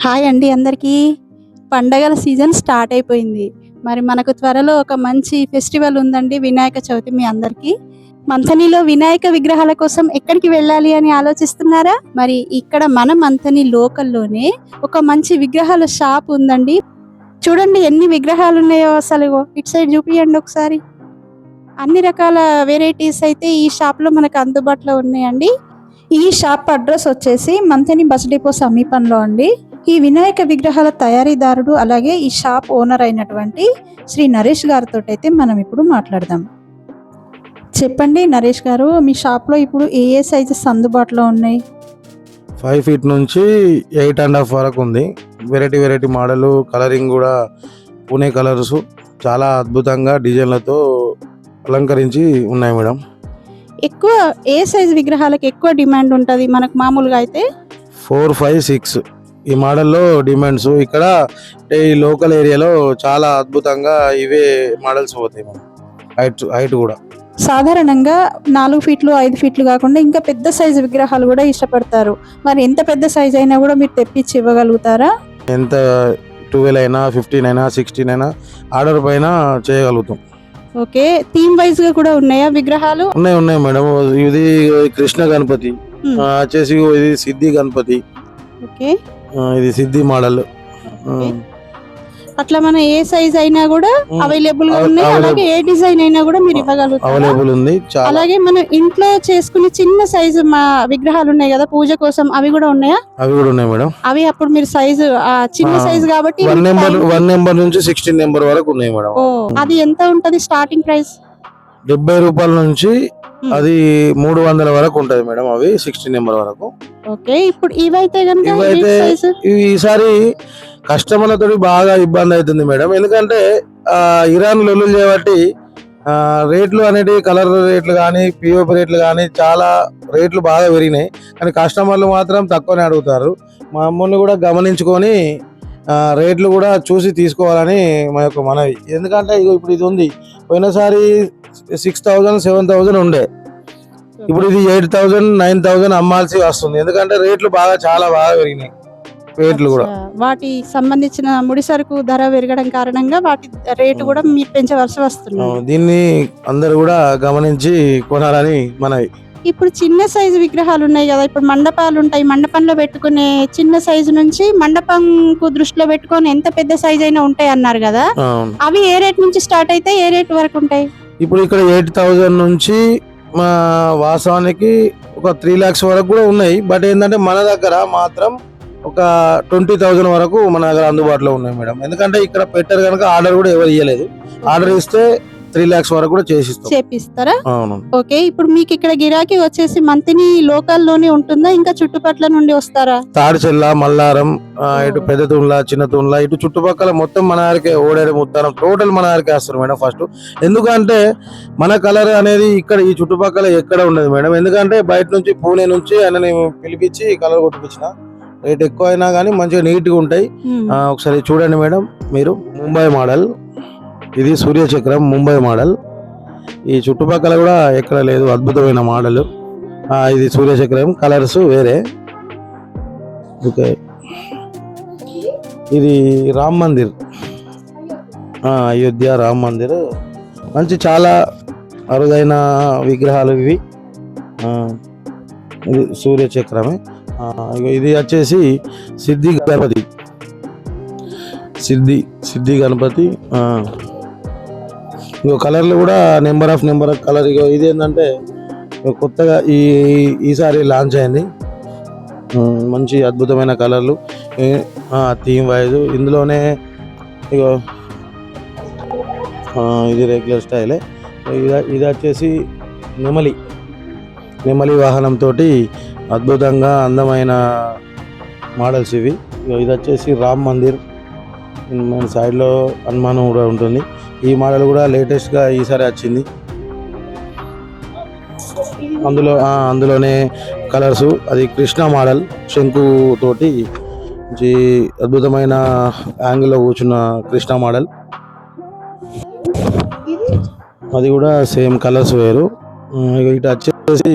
Hi అండి అందరికీ. పండగల సీజన్ స్టార్ట్ అయిపోయింది. మరి మనకు త్వరలో ఒక మంచి ఫెస్టివల్ ఉందండి, వినాయక చవితి. మీ అందరికీ మంథనిలో వినాయక విగ్రహాల కోసం ఎక్కడికి వెళ్ళాలి అని ఆలోచిస్తున్నారా? మరి ఇక్కడ మన మంథని లోకల్లోనే ఒక మంచి విగ్రహాల షాప్ ఉందండి. చూడండి ఎన్ని విగ్రహాలు ఉన్నాయో. అసలు ఇటు సైడ్ చూపియండి ఒకసారి. అన్ని రకాల వెరైటీస్ అయితే ఈ షాప్లో మనకు అందుబాటులో ఉన్నాయండి. ఈ షాప్ అడ్రస్ వచ్చేసి మంథని బస్ డిపో సమీపంలో అండి. ఈ వినాయక విగ్రహాల తయారీదారుడు అలాగే ఈ షాప్ ఓనర్ అయినటువంటి శ్రీ నరేష్ గారితో అయితే మనం ఇప్పుడు మాట్లాడదాం. చెప్పండి నరేష్ గారు, మీ షాప్లో ఇప్పుడు ఏ ఏ సైజెస్ అందుబాటులో ఉన్నాయి? 5 feet నుంచి 8.5 వరకు ఉంది. వెరైటీ మోడల్, కలరింగ్ కూడా పూణే కలర్స్ చాలా అద్భుతంగా డిజైన్లతో అలంకరించి ఉన్నాయి మేడం. ఎక్కువ ఏ సైజ్ విగ్రహాలకు ఎక్కువ డిమాండ్ ఉంటుంది? మనకు మామూలుగా అయితే 4, 5, 6 ఈ మోడల్లో డిమాండ్స్. ఇక్కడ ఈ లోకల్ ఏరియాలో చాలా అద్భుతంగా ఇవే మోడల్స్ పోతాయి మేడం. హైట్ కూడా సాధారణంగా 4 ఫీట్లు 5 ఫీట్లు కాకుండా ఇంకా పెద్ద సైజు విగ్రహాలు కూడా ఇష్టపడతారు. మరి ఎంత పెద్ద సైజ్ అయినా కూడా మీరు తెప్పించి ఇవ్వగలుగుతారా? ఎంత 12 అయినా 15 అయినా 16 అయినా ఆర్డర్ పైన చేయగలుగుతాం. ఓకే, థీమ్ వైజ్ గా కూడా ఉన్నాయా విగ్రహాలు? ఉన్నాయి మేడం. ఇది కృష్ణ గణపతి, వచ్చేసి ఇది సిద్ధి గణపతి. ఓకే, ఇది సిద్ధి మోడల్. అట్లా మన ఏ సైజ్ అయినా కూడా అవైలబుల్ గా ఉన్నాయి. అలాగే ఏ డిజైన్ అయినా కూడా మీరు ఇవ్వగలుగుతారు. అవైలబుల్ ఉంది. అలాగే మనం ఇంట్లో చేసుకునే చిన్న సైజు మా విగ్రహాలు ఉన్నాయి కదా పూజ కోసం, అవి కూడా ఉన్నాయా? అవి కూడా ఉన్నాయి మేడం. అవి అప్పుడు మీరు సైజు చిన్న సైజు కాబట్టి 1 నెంబర్ నుంచి 16 నెంబర్ వరకు ఉన్నాయి మేడం. అది ఎంత ఉంటది స్టార్టింగ్ ప్రైస్? 70 రూపాయల నుంచి అది 300 వరకు ఉంటది మేడం. అవి 16 నెంబర్ వరకు. ఓకే, ఇప్పుడు ఇవైతే ఈసారి కస్టమర్లతో బాగా ఇబ్బంది అవుతుంది మేడం. ఎందుకంటే ఇరాన్ లొల్లు చేయబట్టి రేట్లు అనేటివి, కలర్ రేట్లు కానీ పిఓపి రేట్లు కానీ చాలా రేట్లు బాగా పెరిగినాయి. కానీ కస్టమర్లు మాత్రం తక్కువనే అడుగుతారు. మమ్మల్ని కూడా గమనించుకొని రేట్లు కూడా చూసి తీసుకోవాలని మా యొక్క మనవి. ఎందుకంటే ఇప్పుడు ఇది ఉంది, పోయినసారి 6,000 7,000 ఉండే, ఇప్పుడు ఇది 8,000 9,000 అమ్మాల్సి వస్తుంది. ఎందుకంటే రేట్లు చాలా బాగా పెరిగినాయి. రేట్లు కూడా వాటి సంబంధించిన ముడి సరుకు ధర పెరగడం కారణంగా వాటి రేటు కూడా మీరు పెంచవలసి వస్తుంది. దీన్ని అందరు కూడా గమనించి కొనాలని మనవి. ఇప్పుడు చిన్న సైజు విగ్రహాలు ఉన్నాయి కదా, ఇప్పుడు మండపాలు ఉంటాయి, మండపంలో పెట్టుకునే చిన్న సైజు నుంచి మండపంకు దృష్టిలో పెట్టుకొని ఎంత పెద్ద సైజు అయినా ఉంటాయి అన్నారు కదా, అవి ఏ రేట్ నుంచి స్టార్ట్ అయితే ఏ రేట్ వరకు ఉంటాయి? ఇప్పుడు ఇక్కడ 8,000 నుంచి మా వాస్తవానికి ఒక 3 lakhs వరకు కూడా ఉన్నాయి. బట్ ఏంటంటే మన దగ్గర మాత్రం ఒక 20,000 వరకు మన దగ్గర అందుబాటులో ఉన్నాయి మేడం. ఎందుకంటే ఇక్కడ పెట్టారు కనుక ఆర్డర్ కూడా ఎవరు ఇవ్వలేదు. ఆర్డర్ ఇస్తే 3 lakhs వరకు కూడా చేపిస్తారా? అవును. ఓకే, ఇప్పుడు మీకు ఇక్కడ గిరాకీ వచ్చేసి మంతిని లోకల్ లోనే ఉంటుందా, ఇంకా చుట్టుపక్కల నుండి వస్తారా? తాడిచెల్ల, మల్లారం, ఇటు పెద్ద తున్లా, చిన్న తున్లా, ఇటు చుట్టుపక్కల మొత్తం మన దగ్గరకే, ఓడేరు, ముత్తారం టోటల్ మన దగ్గరకే వస్తారు మేడం ఫస్ట్. ఎందుకంటే మన కలర్ అనేది ఇక్కడ ఈ చుట్టుపక్కల ఎక్కడ ఉండదు మేడం. ఎందుకంటే బయట నుంచి పూణే నుంచి ఆయనని పిలిపించి కలర్ కొట్టించిన, రేట్ ఎక్కువ అయినా కానీ మంచిగా నీట్ గా ఉంటాయి. ఒకసారి చూడండి మేడం మీరు. ముంబై మోడల్ ఇది, సూర్యచక్రం ముంబై మోడల్. ఈ చుట్టుపక్కల కూడా ఎక్కడ లేదు, అద్భుతమైన మోడల్. ఇది సూర్యచక్రం, కలర్స్ వేరే. ఓకే, ఇది రామ్ మందిర్, అయోధ్య రామ్ మందిర్. మంచి చాలా అరుదైన విగ్రహాలు ఇవి. ఇది సూర్యచక్రమే. ఇది వచ్చేసి సిద్ధి గణపతి, సిద్ధి గణపతి. కలర్లు కూడా నెంబర్ ఆఫ్ కలర్. ఇది ఏంటంటే కొత్తగా ఈసారి లాంచ్ అయింది. మంచి అద్భుతమైన కలర్లు, థీమ్ వైజ్. ఇందులోనే ఇది రెగ్యులర్ స్టైలే. ఇది వచ్చేసి నెమలి వాహనంతో అద్భుతంగా అందమైన మోడల్స్ ఇవి. ఇది వచ్చేసి రామ్ మందిర్, మన సైడ్లో హనుమాన్ కూడా ఉంటుంది. ఈ మోడల్ కూడా లేటెస్ట్గా ఈసారి వచ్చింది. అందులోనే కలర్స్. అది కృష్ణ మోడల్, శంకు తోటి అద్భుతమైన యాంగిల్లో కూర్చున్న కృష్ణ మోడల్. అది కూడా సేమ్ కలర్స్ వేరు. ఇటు వచ్చేసి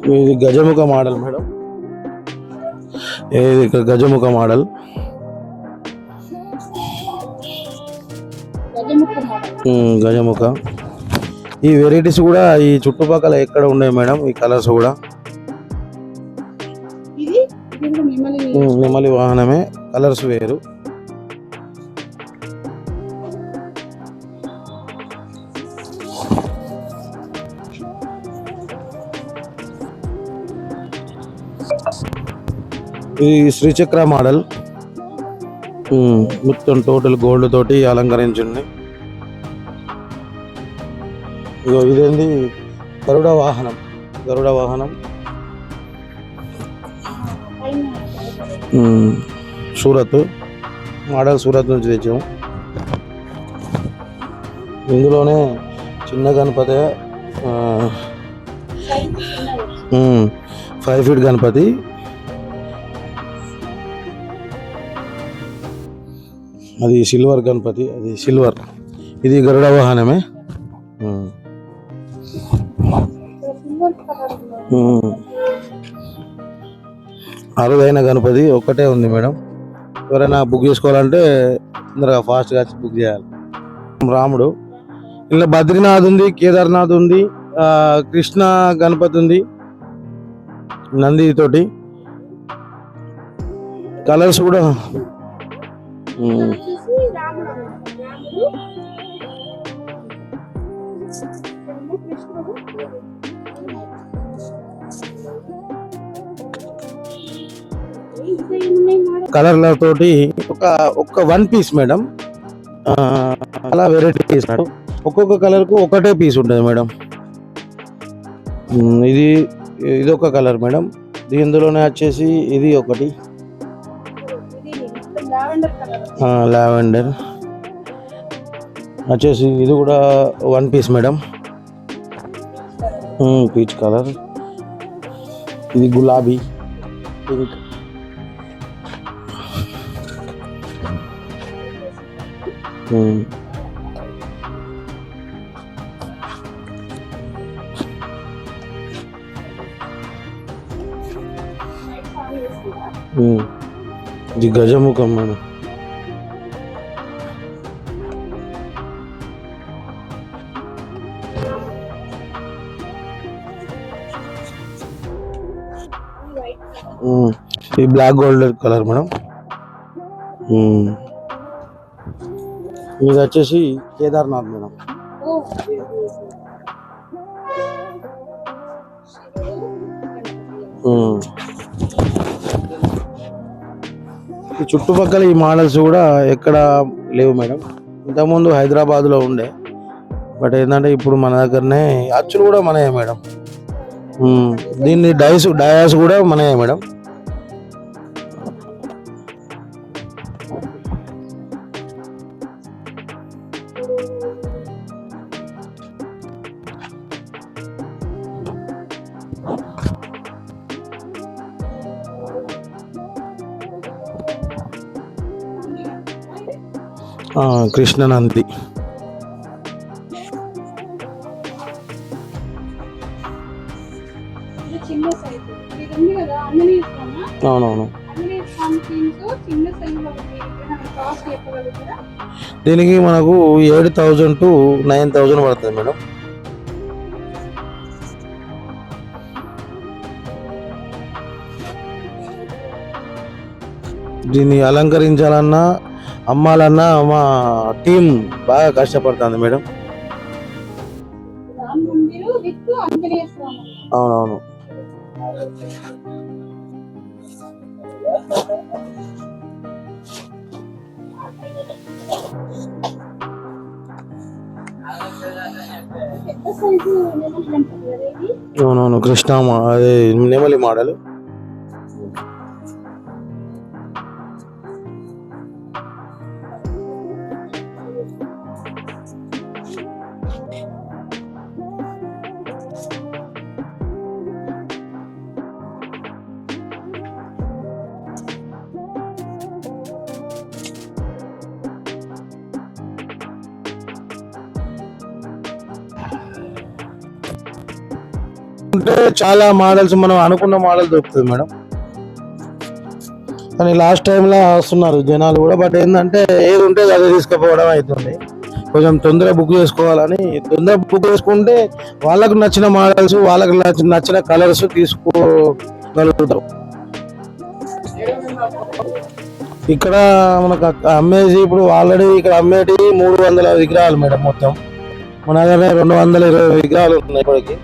ఇది గజముఖ మోడల్ మేడం. ఇది ఇక్కడ గజముఖ మోడల్. గజముఖ. ఈ వెరైటీస్ కూడా ఈ చుట్టుపక్కల ఎక్కడ ఉన్నాయి మేడం, ఈ కలర్స్ కూడా. నెమలి వాహనమే, కలర్స్ వేరు. ఇది శ్రీచక్ర మోడల్. మొత్తం టోటల్ గోల్డ్ తోటి అలంకరించింది. ఇగో ఇదేంది, గరుడ వాహనం. గరుడ వాహనం సూరత్ మోడల్, సూరత్ నుంచి తెచ్చాము. ఇందులోనే చిన్న గణపతి, 5 ఫీట్ గణపతి. అది సిల్వర్ గణపతి, అది సిల్వర్. ఇది గరుడ వాహనమే. అరుదైన గణపతి ఒక్కటే ఉంది మేడం. ఎవరైనా బుక్ చేసుకోవాలంటే తొందరగా ఫాస్ట్గా బుక్ చేయాలి. రాముడు. ఇలా బద్రీనాథ్ ఉంది, కేదార్నాథ్ ఉంది, కృష్ణ గణపతి ఉంది, నంది తోటి. కలర్స్ కూడా కలర్ల తోటి ఒక 1 పీస్ మేడం. అలా వెరైటీ పీస్ మేడం. ఒక్కొక్క కలర్ కు ఒకటే పీస్ ఉంటుంది మేడం. ఇది ఒక కలర్ మేడం. ఇందులోనే వచ్చేసి ఇది ఒకటి లావెండర్ వచ్చేసి, ఇది కూడా 1 పీస్ మేడం. Peach colour. ఇది గులాబీ, పింక్. ఇది గజముఖం మేడం. ఇది బ్లాక్ గోల్డ్ కలర్ మేడం. ఇది వచ్చేసి కేదార్నాథ్ మేడం. ఈ చుట్టుపక్కల ఈ మోడల్స్ కూడా ఎక్కడ లేవు మేడం. ఇంతకుముందు హైదరాబాద్లో ఉండే, బట్ ఏంటంటే ఇప్పుడు మన దగ్గరనే. అచ్చులు కూడా మనయే మేడం. దీన్ని డయాస్ కూడా మనయే మేడం. కృష్ణనంది. అవునవును. దీనికి మనకు 7,000 to 9,000 పడుతుంది మేడం. దీన్ని అలంకరించాలన్నా, అమ్మాలన్నా మా టీం బాగా కష్టపడుతుంది మేడం. అవునవును. అవునవును. కృష్ణ అదే నెమలి మోడల్. అంటే చాలా మోడల్స్ మనం అనుకున్న మోడల్ దొరుకుతుంది మేడం. కానీ లాస్ట్ టైంలో వస్తున్నారు జనాలు కూడా, బట్ ఏంటంటే ఏది ఉంటే అదే తీసుకుపోవడం అవుతుంది. కొంచెం తొందరగా బుక్ చేసుకోవాలని, తొందరగా బుక్ చేసుకుంటే వాళ్ళకు నచ్చిన మోడల్స్, వాళ్ళకి నచ్చిన కలర్స్ తీసుకోగలుగుతాం. ఇక్కడ మనకు అమ్మేసి ఇప్పుడు ఆల్రెడీ ఇక్కడ అమ్మేటి 300 విగ్రహాలు మేడం. మొత్తం మన దగ్గర 220 విగ్రహాలు ఉన్నాయి ఇప్పటికి.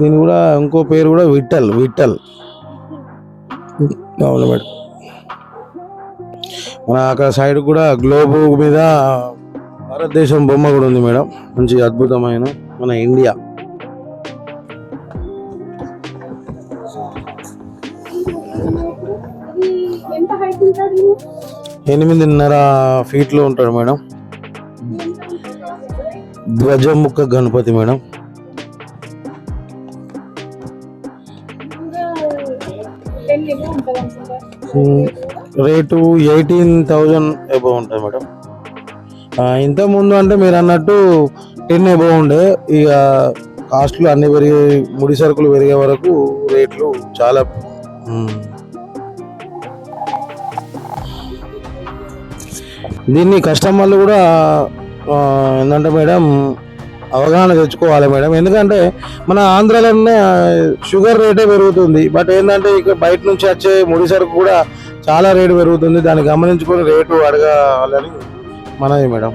దీని కూడా ఇంకో పేరు కూడా విఠల్. అవును మేడం. మన అక్కడ సైడ్ కూడా గ్లోబ్ మీద భారతదేశం బొమ్మ కూడా ఉంది మేడం. మంచి అద్భుతమైన మన ఇండియా. ఎంత హైట్ ఉంటుంది? 8.5 ఫీట్లు ఉంటాడు madam. Dhwajamukha Ganapati madam. Rate 18,000 above ఉంటుంది మేడం. ఇంతకుముందు అంటే మీరు అన్నట్టు 10 అబౌవ్ ఉండే. ఇక కాస్ట్లు అన్ని పెరిగే, ముడి సరుకులు పెరిగే వరకు రేట్లు చాలా. దీన్ని కస్టమర్లు కూడా ఏంటంటే మేడం అవగాహన తెచ్చుకోవాలి మేడం. ఎందుకంటే మన ఆంధ్రాలోనే షుగర్ రేటే పెరుగుతుంది, బట్ ఏంటంటే ఇక బయట నుంచి వచ్చే ముడి సరుకు కూడా చాలా రేటు పెరుగుతుంది. దాన్ని గమనించుకొని రేటు అడగాలని మనది మేడం.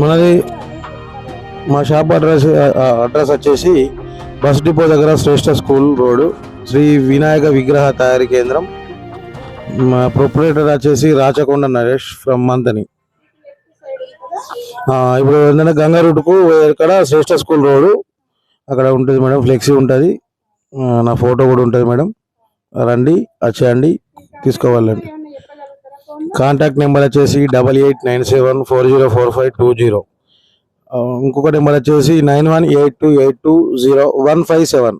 మనది మా షాప్ అడ్రస్ వచ్చేసి బస్ డిపో దగ్గర శ్రేష్ఠ స్కూల్ రోడ్, శ్రీ వినాయక విగ్రహ తయారీ కేంద్రం. మా ప్రొపరేటర్ వచ్చేసి రాచకొండ నరేష్ ఫ్రమ్ మంతని. ఇప్పుడు ఏంటంటే గంగా రూట్కు ఇక్కడ శ్రేష్ఠ స్కూల్ రోడ్ అక్కడ ఉంటుంది మేడం, ఫ్లెక్సీ ఉంటుంది, నా ఫోటో కూడా ఉంటుంది మేడం. రండి, వచ్చేయండి, తీసుకోవాలండి. కాంటాక్ట్ నెంబర్ వచ్చేసి 8897404520. ఇంకొక నెంబర్ వచ్చేసి 9182820157.